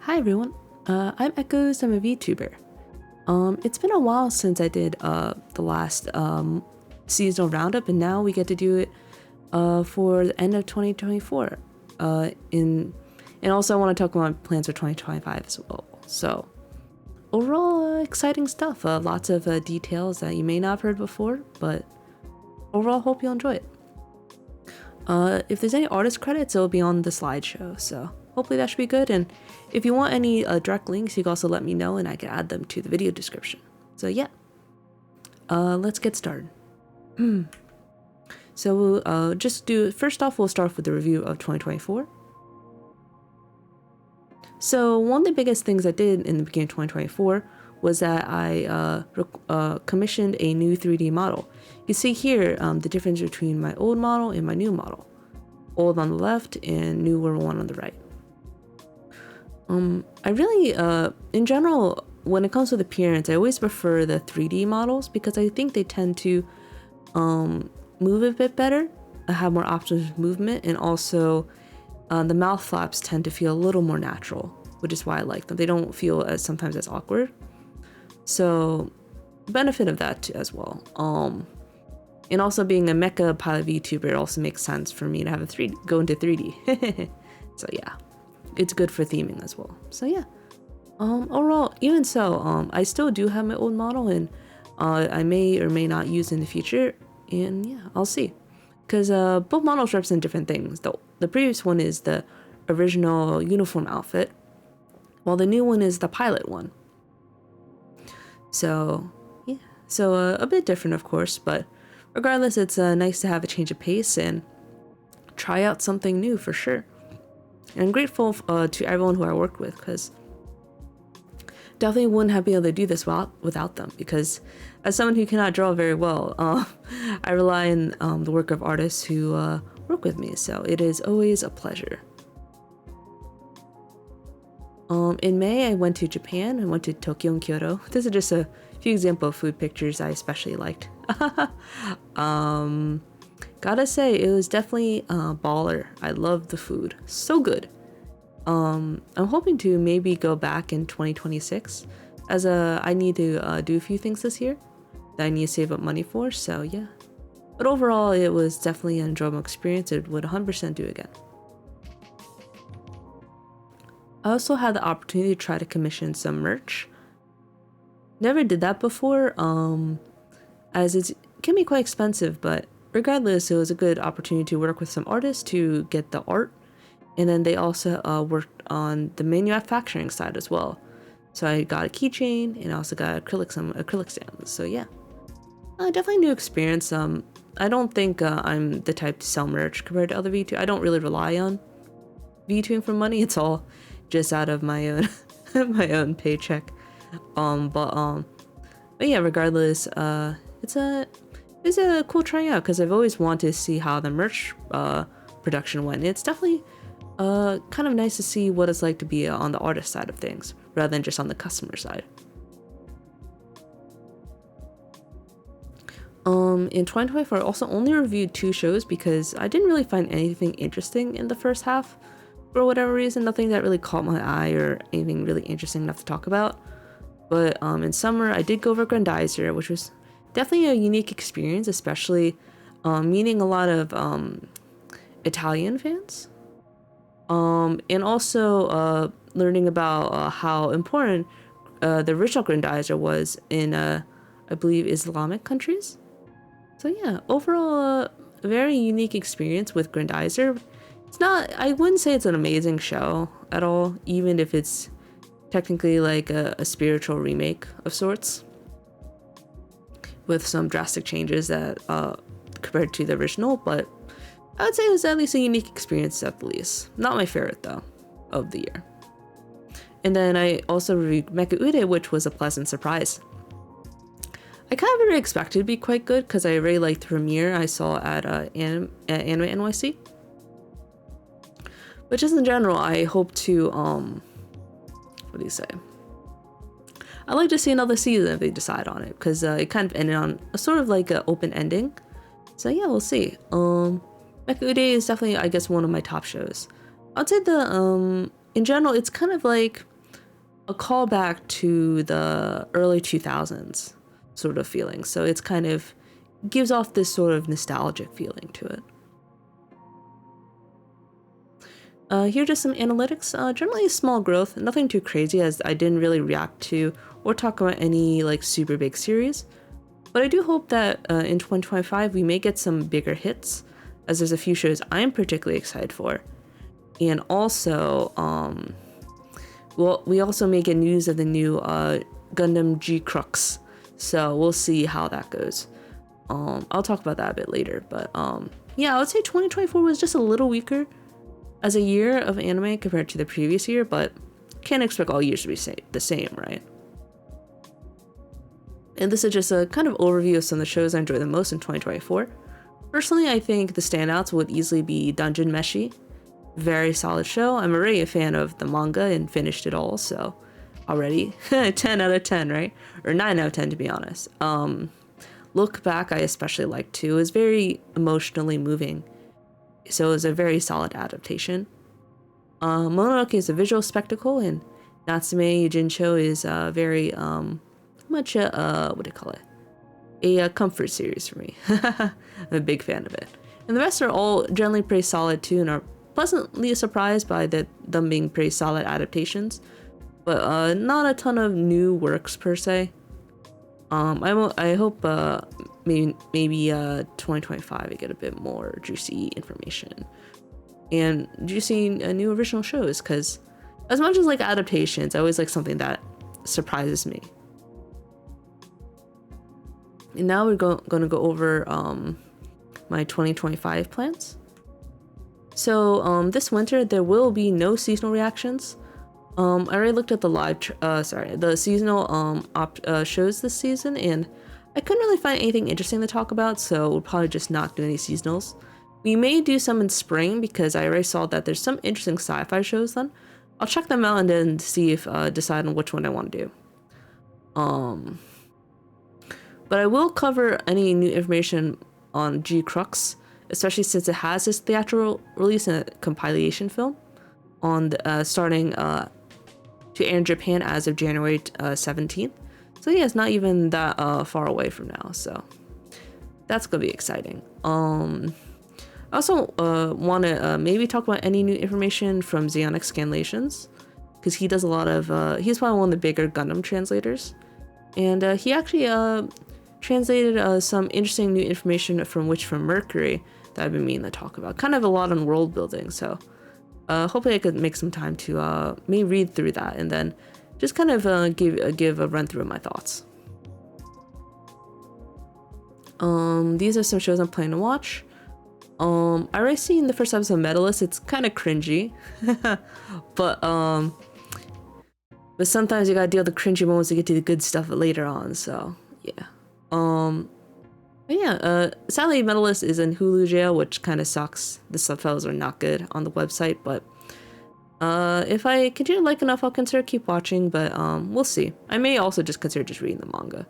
Hi everyone, I'm Echoes. I'm a VTuber. It's been a while since I did the last seasonal roundup, and now we get to do it for the end of 2024. And also I want to talk about my plans for 2025 as well. So overall, exciting stuff. Lots of details that you may not have heard before, but overall, hope you'll enjoy it. If there's any artist credits, it'll be on the slideshow. So hopefully that should be good. And if you want any direct links, you can also let me know and I can add them to the video description. So yeah, let's get started. So we'll first off, we'll start with the review of 2024. So one of the biggest things I did in the beginning of 2024 was that I commissioned a new 3D model. You see here the difference between my old model and my new model. Old on the left and newer one on the right. I really, in general, when it comes to the appearance, I always prefer the 3D models because I think they tend to move a bit better, have more options of movement, and also the mouth flaps tend to feel a little more natural, which is why I like them. They don't feel sometimes as awkward. So benefit of that too, as well. And also being a mecha pilot VTuber, it also makes sense for me to have go into 3D. So yeah. It's good for theming as well. So yeah, overall, even so, I still do have my old model, and I may or may not use in the future, and yeah, I'll see, because both models represent different things. The previous one is the original uniform outfit, while the new one is the pilot one. So yeah, so a bit different, of course, but regardless, it's nice to have a change of pace and try out something new for sure. And I'm grateful to everyone who I worked with, because definitely wouldn't have been able to do this without them, because as someone who cannot draw very well, I rely on the work of artists who work with me, so it is always a pleasure. In May, I went to Japan. I went to Tokyo and Kyoto. This is just a few example of food pictures I especially liked. Gotta say, it was definitely baller. I loved the food. So good. I'm hoping to maybe go back in 2026, as I need to do a few things this year that I need to save up money for, so yeah. But overall, it was definitely an enjoyable experience. It would 100% do again. I also had the opportunity to try to commission some merch. Never did that before, as it can be quite expensive, but regardless, it was a good opportunity to work with some artists to get the art, and then they also worked on the manufacturing side as well. So I got a keychain and I also got some acrylic stamps. So yeah, definitely a new experience. I don't think I'm the type to sell merch compared to other VTubers. I don't really rely on VTubing for money. It's all just out of my own my own paycheck. But yeah, regardless, it's a cool tryout because I've always wanted to see how the merch production went. It's definitely kind of nice to see what it's like to be on the artist side of things rather than just on the customer side. In 2024, I also only reviewed 2 shows because I didn't really find anything interesting in the first half for whatever reason. Nothing that really caught my eye or anything really interesting enough to talk about. But in summer, I did go over Grandizer, which was definitely a unique experience, especially meeting a lot of Italian fans, and also learning about how important the original Grandizer was in, I believe, Islamic countries. So yeah, overall, a very unique experience with Grandizer. I wouldn't say it's an amazing show at all, even if it's technically like a spiritual remake of sorts, with some drastic changes that compared to the original, but I would say it was at least a unique experience at the least. Not my favorite though of the year. And then I also reviewed ENVtuber, which was a pleasant surprise. I kind of really expected it to be quite good because I really liked the premiere I saw at Anime NYC. But just in general, I hope to what do you say? I'd like to see another season if they decide on it, because it kind of ended on a sort of like an open ending. So yeah, we'll see. ENVtuber is definitely, I guess, one of my top shows. I'd say in general, it's kind of like a callback to the early 2000s sort of feeling. So it's kind of gives off this sort of nostalgic feeling to it. Here are just some analytics. Generally small growth, nothing too crazy as I didn't really react to or talk about any like super big series. But I do hope that in 2025 we may get some bigger hits, as there's a few shows I'm particularly excited for. And also, we also may get news of the new Gundam G Crux, so we'll see how that goes. I'll talk about that a bit later, but yeah, I would say 2024 was just a little weaker as a year of anime compared to the previous year, but can't expect all years to be the same, right? And this is just a kind of overview of some of the shows I enjoyed the most in 2024. Personally, I think the standouts would easily be Dungeon Meshi. Very solid show. I'm already a fan of the manga and finished it all, so already 10 out of 10, right? Or 9 out of 10 to be honest. Look Back I especially liked too. It was very emotionally moving, so it was a very solid adaptation. Mononoke is a visual spectacle, and Natsume Yuujincho is very much a what do you call it? A comfort series for me. I'm a big fan of it. And the rest are all generally pretty solid too, and are pleasantly surprised by them being pretty solid adaptations, but not a ton of new works per se. I hope maybe 2025 I get a bit more juicy information and juicy new original shows, because as much as like adaptations, I always like something that surprises me. And now we're going to go over my 2025 plans. So this winter there will be no seasonal reactions. I already looked at the seasonal shows this season, and I couldn't really find anything interesting to talk about, so we'll probably just not do any seasonals. We may do some in spring because I already saw that there's some interesting sci-fi shows then. I'll check them out and then see if decide on which one I want to do. But I will cover any new information on G Crux, especially since it has this theatrical release and a compilation film on starting to air in Japan as of January 17th. So yeah, it's not even that far away from now, so that's gonna be exciting. I also want to maybe talk about any new information from Xeonic Scanlations, because he does a lot of he's probably one of the bigger Gundam translators, and he actually translated some interesting new information from Mercury that I've been meaning to talk about. Kind of a lot on world building, so hopefully I could make some time to maybe read through that and then just kind of give a run through of my thoughts. These are some shows I'm planning to watch. I already seen the first episode of Medalist. It's kind of cringy, but sometimes you gotta deal with the cringy moments to get to the good stuff later on. So yeah. But yeah, sadly Medalist is in Hulu jail, which kind of sucks. The subtitles are not good on the website, but if I continue to like enough, I'll consider keep watching, but we'll see. I may also just consider just reading the manga.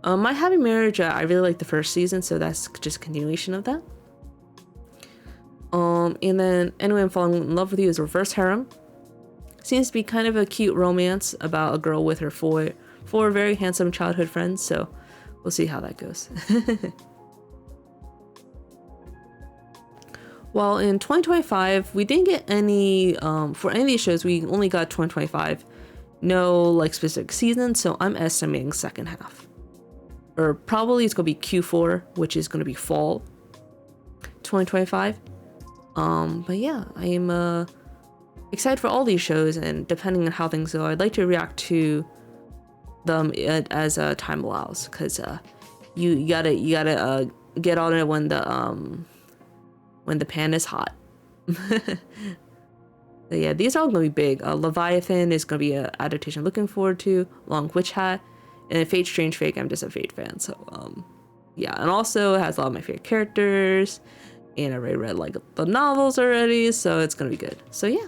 My Happy Marriage, I really like the first season, so that's just a continuation of that. And then Anyway I'm Falling in Love with You is Reverse Harem. Seems to be kind of a cute romance about a girl with her four very handsome childhood friends, so we'll see how that goes. Well, in 2025, we didn't get any, for any of these shows, we only got 2025. No, like, specific season, so I'm estimating second half. Or probably it's gonna be Q4, which is gonna be fall 2025. But yeah, I am, excited for all these shows, and depending on how things go, I'd like to react to them as time allows, because you gotta get on it when the pan is hot. But yeah, these are all gonna be big. Leviathan is gonna be an adaptation I'm looking forward to, along with Witch Hat, and then Fate Strange Fake. I'm just a Fate fan, so yeah, and also it has a lot of my favorite characters, and I already read like the novels already, so it's gonna be good. So yeah,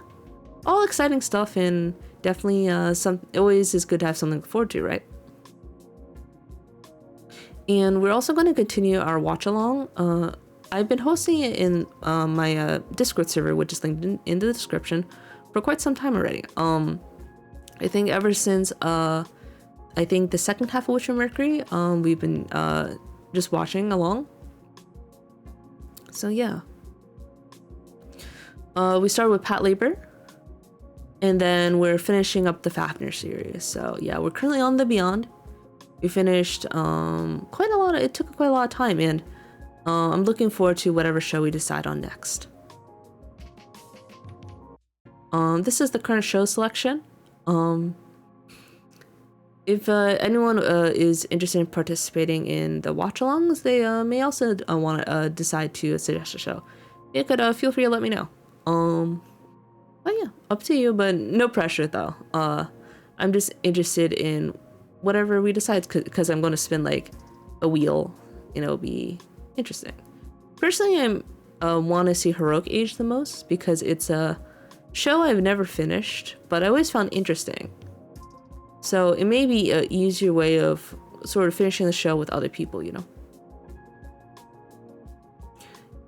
all exciting stuff, and definitely it always is good to have something to look forward to, right? And we're also going to continue our watch along. I've been hosting it in my Discord server, which is linked in the description, for quite some time already. I think ever since I think the second half of Witcher Mercury, we've been just watching along. So yeah. We started with Pat Labor, and then we're finishing up the Fafnir series. So yeah, we're currently on the Beyond. We finished quite a lot of, it took quite a lot of time, and I'm looking forward to whatever show we decide on next. This is the current show selection. If anyone is interested in participating in the watch-alongs, they may also want to decide to suggest a show. You could feel free to let me know. But yeah, up to you, but no pressure though. I'm just interested in whatever we decide, because I'm going to spin like a wheel, and it'll be interesting. Personally, I want to see Heroic Age the most, because it's a show I've never finished, but I always found interesting. So it may be an easier way of sort of finishing the show with other people, you know.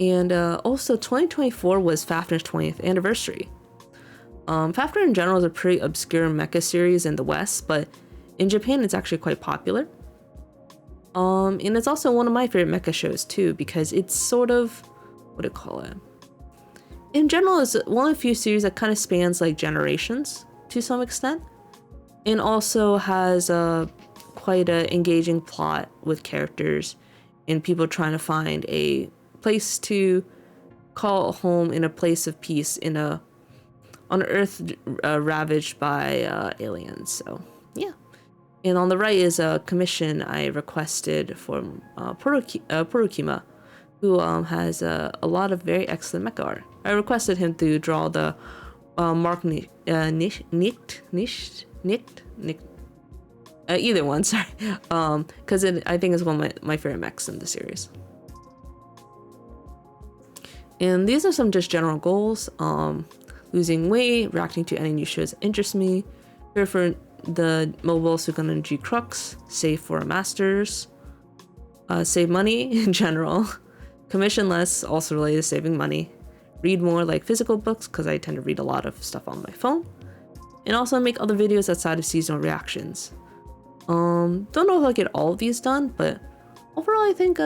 And also 2024 was Fafnir's 20th anniversary. Fafnir in general is a pretty obscure mecha series in the West, but in Japan it's actually quite popular. And it's also one of my favorite mecha shows too, because it's sort of, what do you call it? In general, it's one of the few series that kind of spans like generations to some extent, and also has quite an engaging plot with characters and people trying to find a place to call home in a place of peace on an Earth ravaged by aliens. So yeah. And on the right is a commission I requested from Porokima, who has a lot of very excellent mecha art. I requested him to draw the Mark Nicht, either one, sorry, because I think it's one of my favorite mechs in the series. And these are some just general goals. Losing weight, reacting to any new shows that interest me, here for the mobile Suikoden G Crux, save for a master's, save money in general, commission less, also related to saving money, read more like physical books, because I tend to read a lot of stuff on my phone, and also make other videos outside of seasonal reactions. Don't know if I'll get all of these done, but overall I think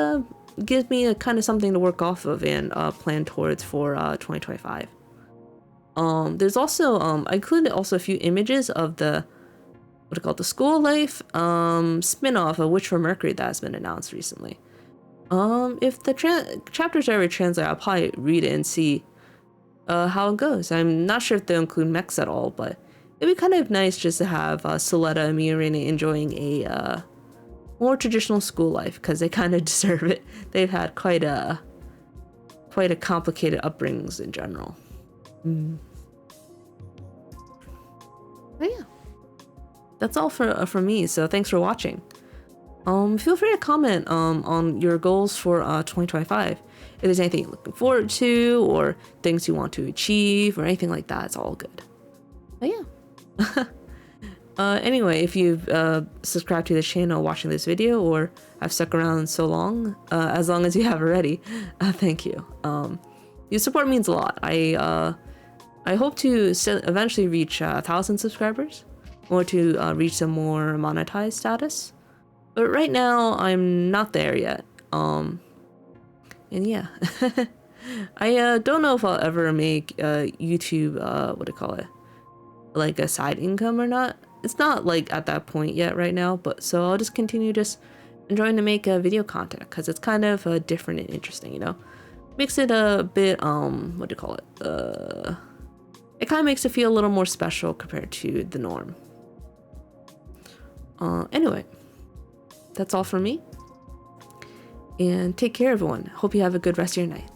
gives me a kind of something to work off of and plan towards for 2025. There's also I included also a few images of the the school life spin-off of Witcher Mercury that has been announced recently. If the chapters are ever translated, I'll probably read it and see how it goes. I'm not sure if they'll include mechs at all, but it'd be kind of nice just to have Soletta and Miorine enjoying a more traditional school life, because they kind of deserve it. They've had quite a complicated upbringings in general. But yeah, that's all for me. So thanks for watching. Feel free to comment on your goals for 2025. If there's anything you're looking forward to, or things you want to achieve, or anything like that, it's all good. But yeah. Anyway, if you've subscribed to the channel watching this video, or have stuck around so long, as long as you have already, thank you. Your support means a lot. I hope to eventually reach 1,000 subscribers, or to reach some more monetized status. But right now, I'm not there yet. And yeah. I don't know if I'll ever make YouTube, like a side income or not. It's not like at that point yet right now, but so I'll just continue just enjoying to make video content, because it's kind of different and interesting, you know? Makes it a bit, it kind of makes it feel a little more special compared to the norm. Anyway, that's all from me. And take care, everyone. Hope you have a good rest of your night.